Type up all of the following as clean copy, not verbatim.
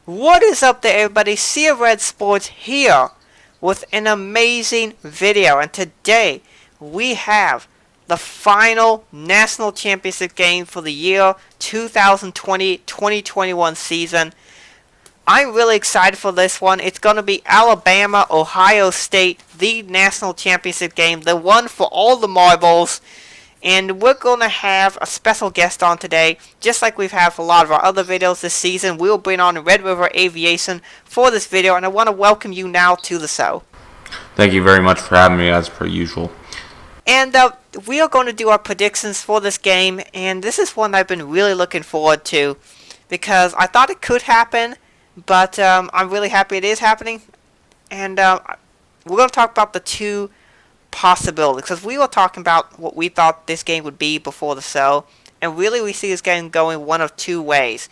What is up there, everybody? Sea of Red Sports here with an amazing video, and today we have the final national championship game for the year 2020-2021 season. I'm really excited for this one. It's going to be Alabama, Ohio State, the national championship game, the one for all the marbles. And we're going to have a special guest on today, just like we've had for a lot of our other videos this season. We'll bring on Red River Aviation for this video, and I want to welcome you now to the show. Thank you very much for having me, as per usual. And we are going to do our predictions for this game, and this is one I've been really looking forward to, because I thought it could happen, but I'm really happy it is happening. And we're going to talk about the two possibilities, because we were talking about what we thought this game would be before the show, and really we see this game going one of two ways.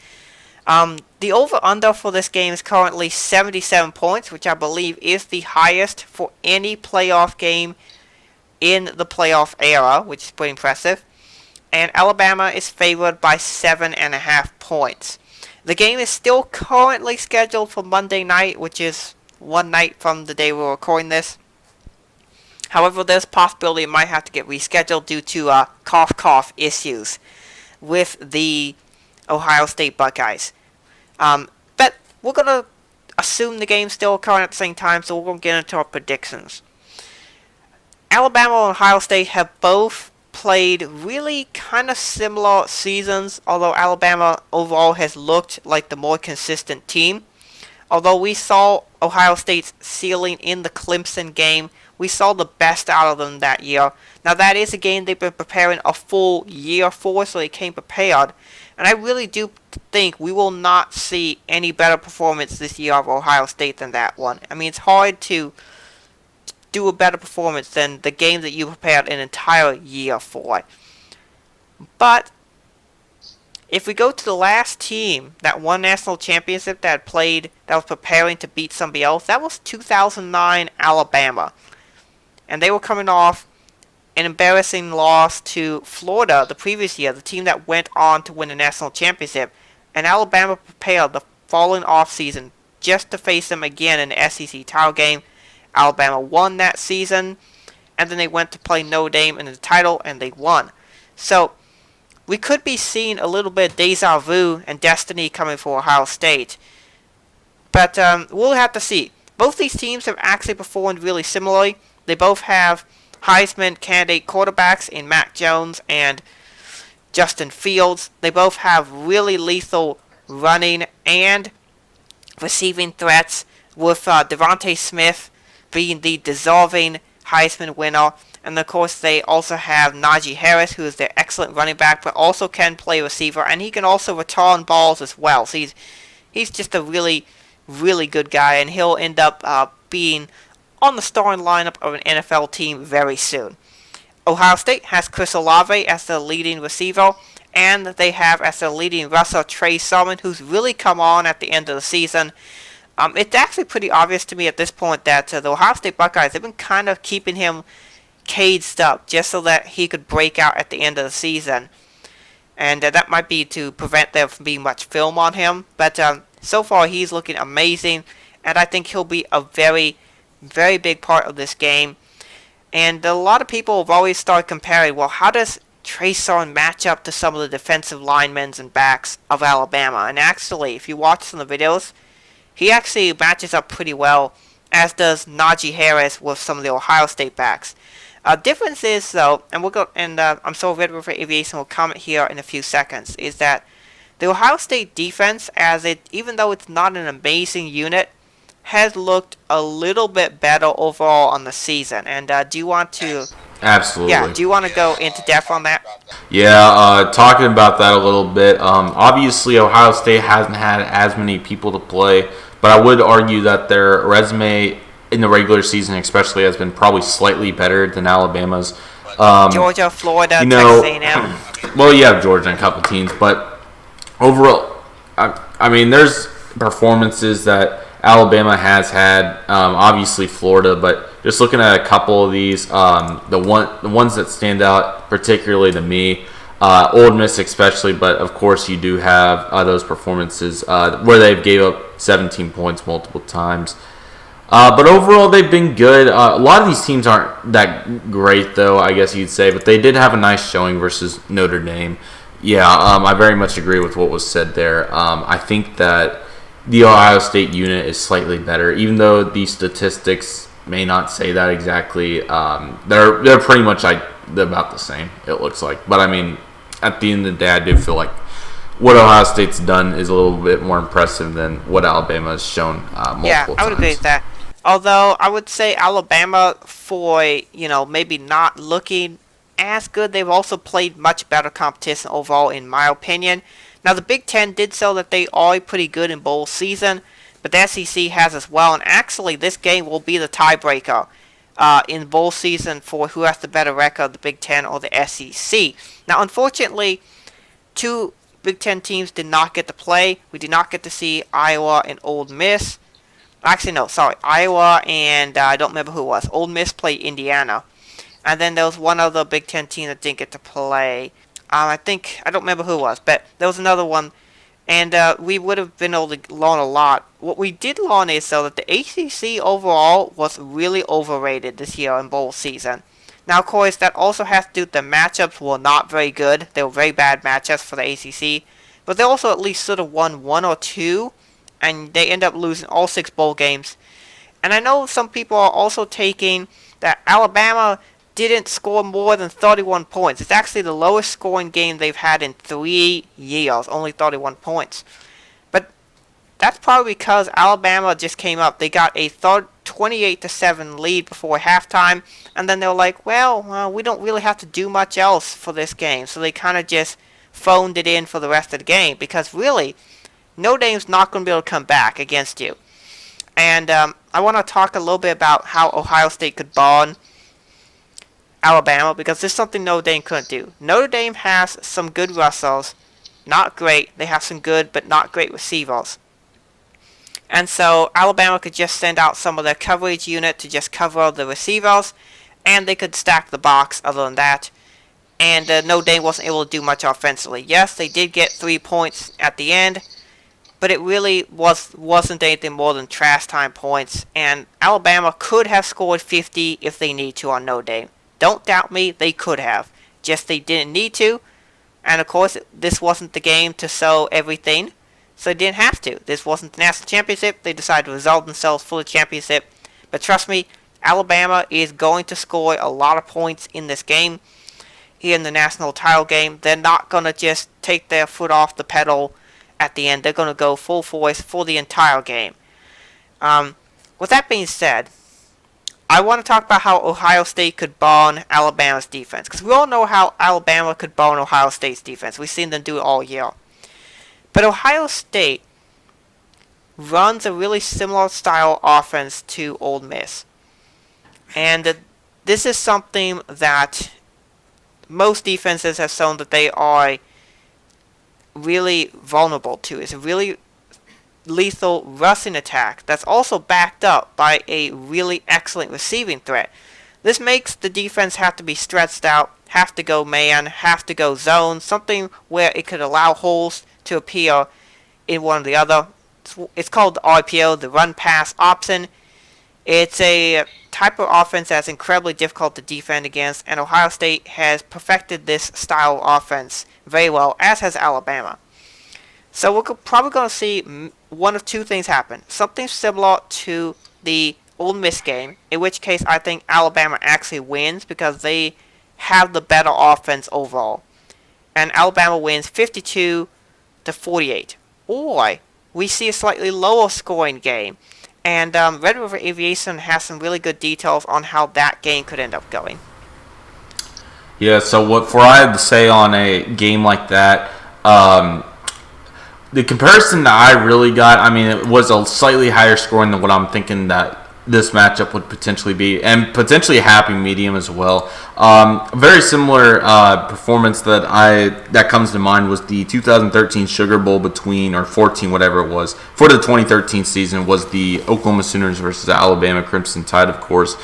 The over-under for this game is currently 77 points, which I believe is the highest for any playoff game in the playoff era, which is pretty impressive. And Alabama is favored by 7.5 points. The game is still currently scheduled for Monday night, which is one night from the day we're recording this. However, there's a possibility it might have to get rescheduled due to cough issues with the Ohio State Buckeyes. But we're going to assume the game's still occurring at the same time, so we're going to get into our predictions. Alabama and Ohio State have both played really kind of similar seasons, although Alabama overall has looked like the more consistent team. Although we saw Ohio State's ceiling in the Clemson game, we saw the best out of them that year. Now that is a game they've been preparing a full year for, so they came prepared. And I really do think we will not see any better performance this year of Ohio State than that one. I mean, it's hard to do a better performance than the game that you prepared an entire year for. But if we go to the last team that won national championship that was preparing to beat somebody else, that was 2009 Alabama. And they were coming off an embarrassing loss to Florida the previous year, the team that went on to win the national championship. And Alabama prepared the following offseason just to face them again in the SEC title game. Alabama won that season, and then they went to play Notre Dame in the title, and they won. So we could be seeing a little bit of deja vu and destiny coming for Ohio State. But we'll have to see. Both these teams have actually performed really similarly. They both have Heisman candidate quarterbacks in Mac Jones and Justin Fields. They both have really lethal running and receiving threats, with Devontae Smith being the deserving Heisman winner. And of course they also have Najee Harris, who is their excellent running back, but also can play receiver, and he can also return balls as well. So he's just a really, really good guy, and he'll end up being on the starting lineup of an NFL team very soon. Ohio State has Chris Olave as the leading receiver, and they have as their leading rusher Trey Sermon, who's really come on at the end of the season. It's actually pretty obvious to me at this point that the Ohio State Buckeyes have been kind of keeping him caged up just so that he could break out at the end of the season. And that might be to prevent there from being much film on him. But so far he's looking amazing, and I think he'll be a very, very big part of this game. And a lot of people have always started comparing, well, how does Trey Sermon match up to some of the defensive linemen and backs of Alabama? And actually, if you watch some of the videos, he actually matches up pretty well, as does Najee Harris with some of the Ohio State backs. Difference is, though, and I'm sure Red River Aviation will comment here in a few seconds, is that the Ohio State defense, even though it's not an amazing unit, has looked a little bit better overall on the season. And do you want to? Absolutely. Yeah. Do you want to go into depth on that? Yeah. Talking about that a little bit. Obviously, Ohio State hasn't had as many people to play, but I would argue that their resume in the regular season, especially, has been probably slightly better than Alabama's. Georgia, Florida, Texas A&M. Well, you have Georgia and a couple teams, but overall, I mean, there's performances that Alabama has had, obviously Florida, but just looking at a couple of these, the ones that stand out particularly to me, Ole Miss especially, but of course you do have those performances where they've gave up 17 points multiple times. But overall, they've been good. A lot of these teams aren't that great, though, I guess you'd say. But they did have a nice showing versus Notre Dame. Yeah, I very much agree with what was said there. I think that the Ohio State unit is slightly better, even though the statistics may not say that exactly. They're pretty much about the same, it looks like. But, I mean, at the end of the day, I do feel like what Ohio State's done is a little bit more impressive than what Alabama has shown multiple times. Yeah, I would agree with that. Although I would say Alabama, for maybe not looking as good, they've also played much better competition overall, in my opinion. Now the Big Ten did show that they are pretty good in bowl season, but the SEC has as well. And actually, this game will be the tiebreaker in bowl season for who has the better record, the Big Ten or the SEC. Now, unfortunately, two Big Ten teams did not get to play. We did not get to see Iowa and Ole Miss. Actually, no, sorry. Iowa and I don't remember who it was. Ole Miss played Indiana. And then there was one other Big Ten team that didn't get to play. I don't remember who it was, but there was another one. And we would have been able to learn a lot. What we did learn is, though, that the ACC overall was really overrated this year in bowl season. Now, of course, that also has to do with the matchups were not very good. They were very bad matchups for the ACC. But they also at least sort of won one or two. And they end up losing all 6 bowl games. And I know some people are also taking that Alabama didn't score more than 31 points. It's actually the lowest scoring game they've had in 3 years, only 31 points. But that's probably because Alabama just came up. They got a 28-7 lead before halftime, and then they were like, well, we don't really have to do much else for this game. So they kind of just phoned it in for the rest of the game, because really, Notre Dame's not going to be able to come back against you. And I want to talk a little bit about how Ohio State could burn Alabama, because this is something Notre Dame couldn't do. Notre Dame has some good wrestlers, not great. They have some good but not great receivers. And so Alabama could just send out some of their coverage unit to just cover the receivers, and they could stack the box other than that. And Notre Dame wasn't able to do much offensively. Yes, they did get 3 points at the end, but it really wasn't anything more than trash time points. And Alabama could have scored 50 if they need to on Notre Dame. Don't doubt me, they could have. Just they didn't need to. And of course, this wasn't the game to show everything, so they didn't have to. This wasn't the national championship. They decided to resolve themselves for the championship. But trust me, Alabama is going to score a lot of points in this game, in the national title game. They're not going to just take their foot off the pedal at the end. They're going to go full force for the entire game. With that being said, I want to talk about how Ohio State could burn Alabama's defense, because we all know how Alabama could burn Ohio State's defense. We've seen them do it all year. But Ohio State runs a really similar style offense to Ole Miss. And this is something that most defenses have shown that they are really vulnerable to. It's a really lethal rushing attack that's also backed up by a really excellent receiving threat. This makes the defense have to be stretched out, have to go man, have to go zone, something where it could allow holes to appear in one or the other. It's called the RPO, the run pass option. It's a type of offense that's incredibly difficult to defend against, and Ohio State has perfected this style of offense very well, as has Alabama. So we're probably going to see one of two things happen. Something similar to the Ole Miss game, in which case I think Alabama actually wins because they have the better offense overall. And Alabama wins 52-48. Or we see a slightly lower scoring game. And Red River Aviation has some really good details on how that game could end up going. Yeah, so what I had to say on a game like that, the comparison that I really got, I mean, it was a slightly higher scoring than what I'm thinking that this matchup would potentially be, and potentially a happy medium as well. A very similar performance that comes to mind was the 2013 Sugar Bowl or 14, whatever it was, for the 2013 season was the Oklahoma Sooners versus Alabama Crimson Tide, of course.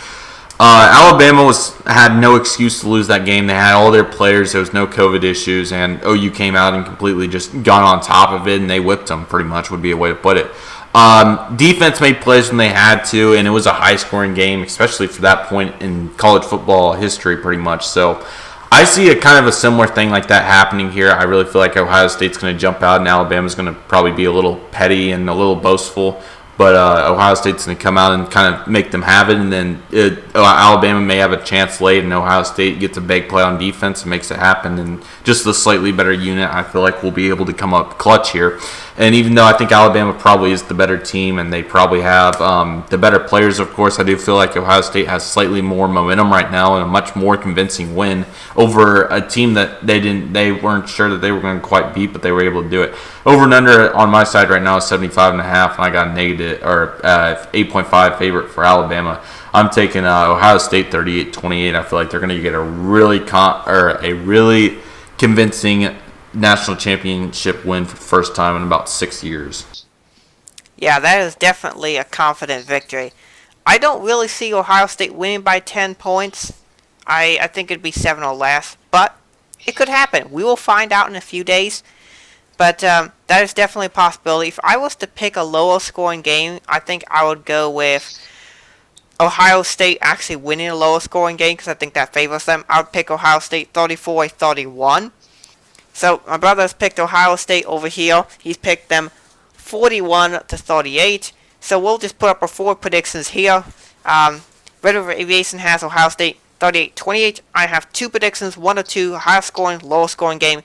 Alabama had no excuse to lose that game. They had all their players. There was no COVID issues, and OU came out and completely just got on top of it, and they whipped them. Pretty much would be a way to put it. Defense made plays when they had to, and it was a high-scoring game, especially for that point in college football history, pretty much. So I see a kind of a similar thing like that happening here. I really feel like Ohio State's going to jump out, and Alabama's going to probably be a little petty and a little boastful. But Ohio State's going to come out and kind of make them have it, and then Alabama may have a chance late, and Ohio State gets a big play on defense and makes it happen. And just the slightly better unit, I feel like, will be able to come up clutch here. And even though I think Alabama probably is the better team, and they probably have the better players, of course, I do feel like Ohio State has slightly more momentum right now and a much more convincing win over a team that they weren't sure that they were going to quite beat, but they were able to do it. Over and under on my side right now is 75.5, and I got a negative or 8.5 favorite for Alabama. I'm taking Ohio State 38-28. I feel like they're going to get a really convincing national championship win for the first time in about 6 years. Yeah, that is definitely a confident victory. I don't really see Ohio State winning by 10 points. I think it'd be 7 or less, but it could happen. We will find out in a few days. But that is definitely a possibility. If I was to pick a lower scoring game, I think I would go with Ohio State actually winning a lower scoring game because I think that favors them. I would pick Ohio State 34-31. So my brother has picked Ohio State over here. He's picked them 41-38. So we'll just put up our 4 predictions here. Red River Aviation has Ohio State 38-28. I have 2 predictions, 1 or 2, higher scoring, lower scoring game.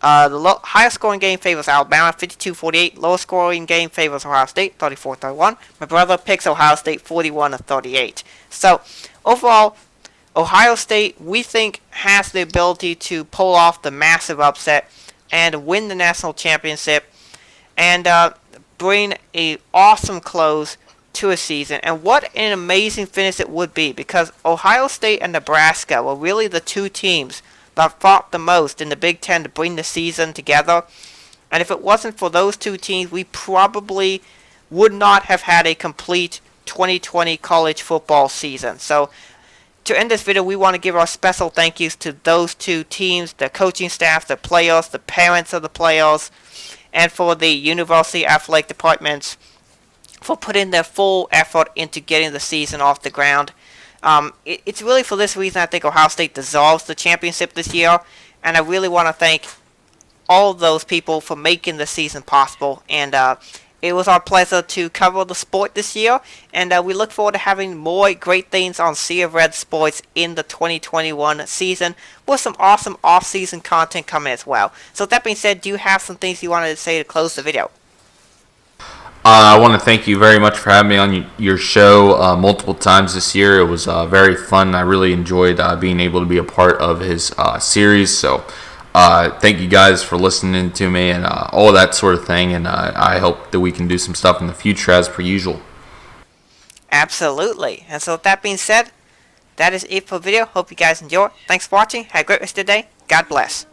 The highest scoring game favors Alabama, 52-48. Lowest scoring game favors Ohio State, 34-31. My brother picks Ohio State, 41-38. So, overall, Ohio State, we think, has the ability to pull off the massive upset and win the national championship and bring an awesome close to a season. And what an amazing finish it would be, because Ohio State and Nebraska were really the 2 teams that fought the most in the Big Ten to bring the season together. And if it wasn't for those 2 teams, we probably would not have had a complete 2020 college football season. So to end this video, we want to give our special thank yous to those 2 teams, the coaching staff, the players, the parents of the players, and for the university athletic departments for putting their full effort into getting the season off the ground. It's really for this reason I think Ohio State deserves the championship this year, and I really want to thank all of those people for making the season possible. And it was our pleasure to cover the sport this year, and we look forward to having more great things on Sea of Red Sports in the 2021 season, with some awesome off-season content coming as well. So with that being said, do you have some things you wanted to say to close the video? I want to thank you very much for having me on your show multiple times this year. It was very fun. I really enjoyed being able to be a part of his series. So thank you guys for listening to me and all that sort of thing. And I hope that we can do some stuff in the future as per usual. Absolutely. And so with that being said, that is it for the video. Hope you guys enjoy. Thanks for watching. Have a great rest of the day. God bless.